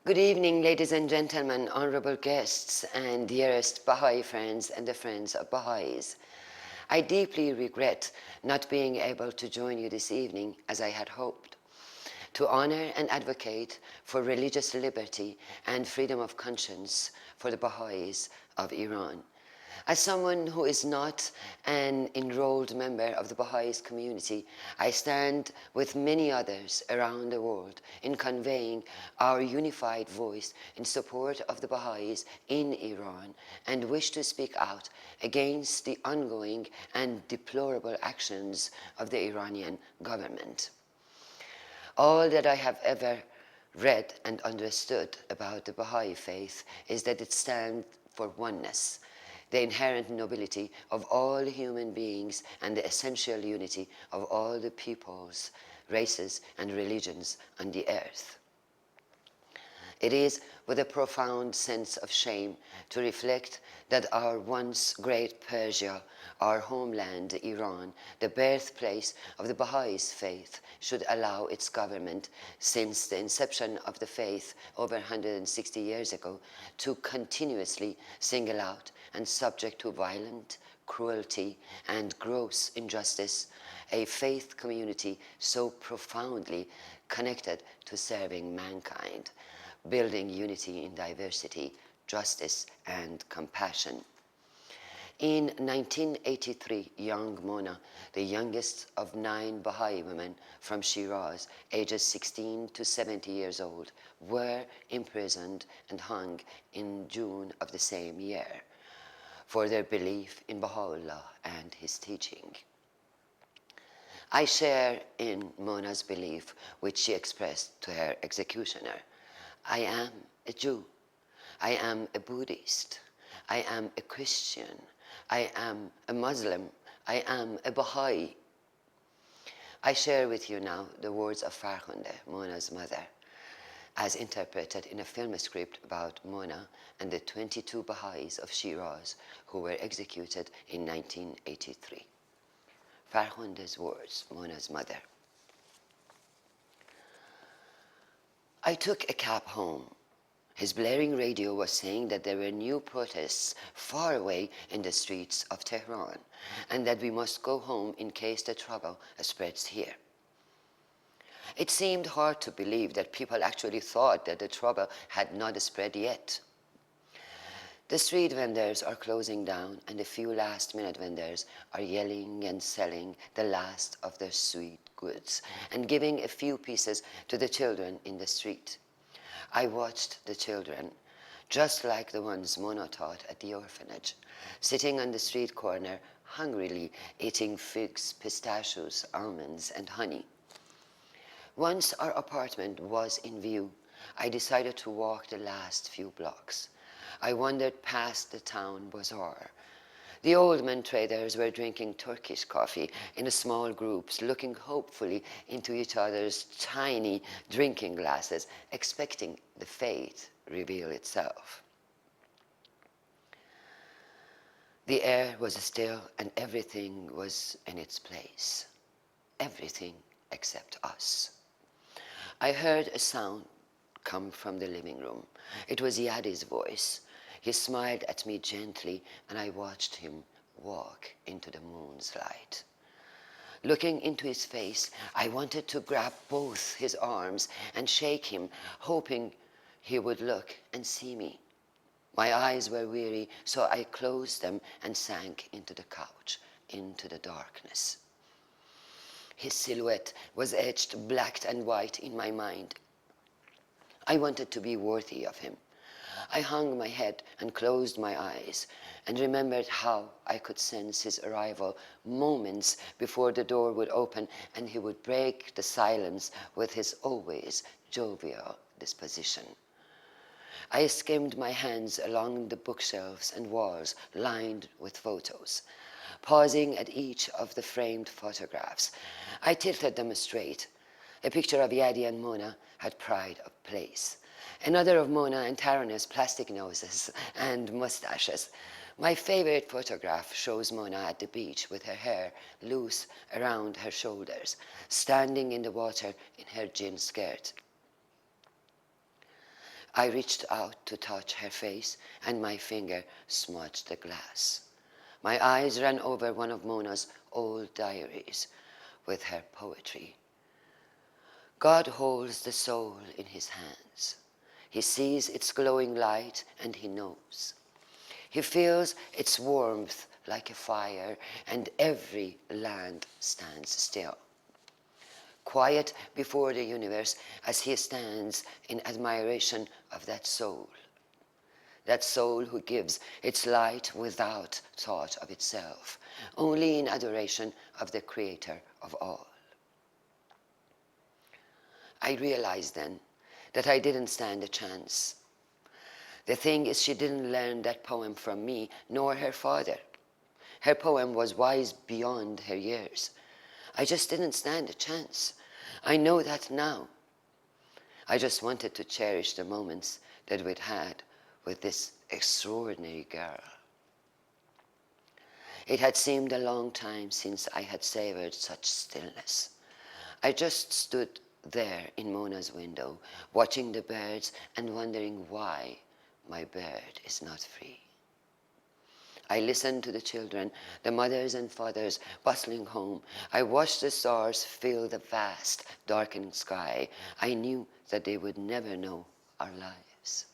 Good evening, ladies and gentlemen, honorable guests, and dearest Baha'i friends and the friends of Baha'is. I deeply regret not being able to join you this evening as I had hoped, to honor and advocate for religious liberty and freedom of conscience for the Baha'is of Iran. As someone who is not an enrolled member of the Baha'is community, I stand with many others around the world in conveying our unified voice in support of the Baha'is in Iran and wish to speak out against the ongoing and deplorable actions of the Iranian government. All that I have ever read and understood about the Baha'i faith is that it stands for oneness, the inherent nobility of all human beings and the essential unity of all the peoples, races, and religions on the earth. It is with a profound sense of shame to reflect that our once great Persia, our homeland Iran, the birthplace of the Baha'is faith, should allow its government, since the inception of the faith over 160 years ago, to continuously single out and subject to violent cruelty and gross injustice a faith community so profoundly connected to serving mankind, building unity in diversity, justice, and compassion. In 1983, young Mona, the youngest of 9 Baha'i women from Shiraz, ages 16 to 70 years old, were imprisoned and hung in June of the same year for their belief in Baha'u'llah and his teaching. I share in Mona's belief, which she expressed to her executioner. I am a Jew. I am a Buddhist. I am a Christian. I am a Muslim. I am a Baha'i. I share with you now the words of Farkhunde, Mona's mother, as interpreted in a film script about Mona and the 22 Baha'is of Shiraz who were executed in 1983. Farkhunde's words, Mona's mother. I took a cab home. His blaring radio was saying that there were new protests far away in the streets of Tehran, and that we must go home in case the trouble spreads here. It seemed hard to believe that people actually thought that the trouble had not spread yet. The street vendors are closing down, and a few last-minute vendors are yelling and selling the last of their sweet goods and giving a few pieces to the children in the street. I watched the children, just like the ones Mona taught at the orphanage, sitting on the street corner, hungrily eating figs, pistachios, almonds, and honey. Once our apartment was in view, I decided to walk the last few blocks. I wandered past the town bazaar. The old men traders were drinking Turkish coffee in small groups, looking hopefully into each other's tiny drinking glasses, expecting the fate reveal itself. The air was still and everything was in its place. Everything except us. I heard a sound come from the living room. It was Yadi's voice. He smiled at me gently, and I watched him walk into the moon's light. Looking into his face, I wanted to grab both his arms and shake him, hoping he would look and see me. My eyes were weary, so I closed them and sank into the couch, into the darkness. His silhouette was etched black and white in my mind. I wanted to be worthy of him. I hung my head and closed my eyes and remembered how I could sense his arrival moments before the door would open and he would break the silence with his always jovial disposition. I skimmed my hands along the bookshelves and walls lined with photos. Pausing at each of the framed photographs, I tilted them straight. A picture of Yadi and Mona had pride of place. Another of Mona and Tarana's plastic noses and mustaches. My favorite photograph shows Mona at the beach with her hair loose around her shoulders, standing in the water in her jean skirt. I reached out to touch her face, and my finger smudged the glass. My eyes ran over one of Mona's old diaries with her poetry. God holds the soul in his hands. He sees its glowing light, and he knows. He feels its warmth like a fire, and every land stands still, quiet before the universe as he stands in admiration of that soul who gives its light without thought of itself, only in adoration of the creator of all. I realized then that I didn't stand a chance. The thing is, she didn't learn that poem from me, nor her father. Her poem was wise beyond her years. I just didn't stand a chance. I know that now. I just wanted to cherish the moments that we'd had with this extraordinary girl. It had seemed a long time since I had savored such stillness. I just stood there in Mona's window, watching the birds and wondering why my bird is not free. I listened to the children, the mothers and fathers bustling home. I watched the stars fill the vast, darkening sky. I knew that they would never know our lives.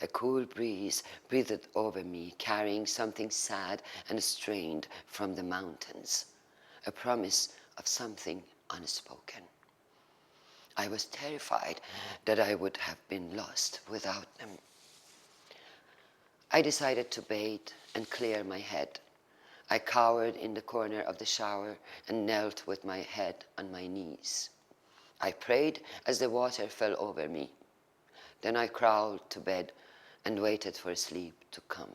A cool breeze breathed over me, carrying something sad and strained from the mountains, a promise of something unspoken. I was terrified that I would have been lost without them. I decided to bathe and clear my head. I cowered in the corner of the shower and knelt with my head on my knees. I prayed as the water fell over me. Then I crawled to bed and waited for sleep to come.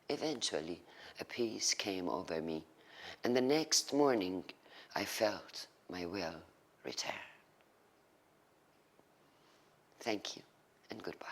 Eventually, a peace came over me, and the next morning I felt my will return. Thank you and goodbye.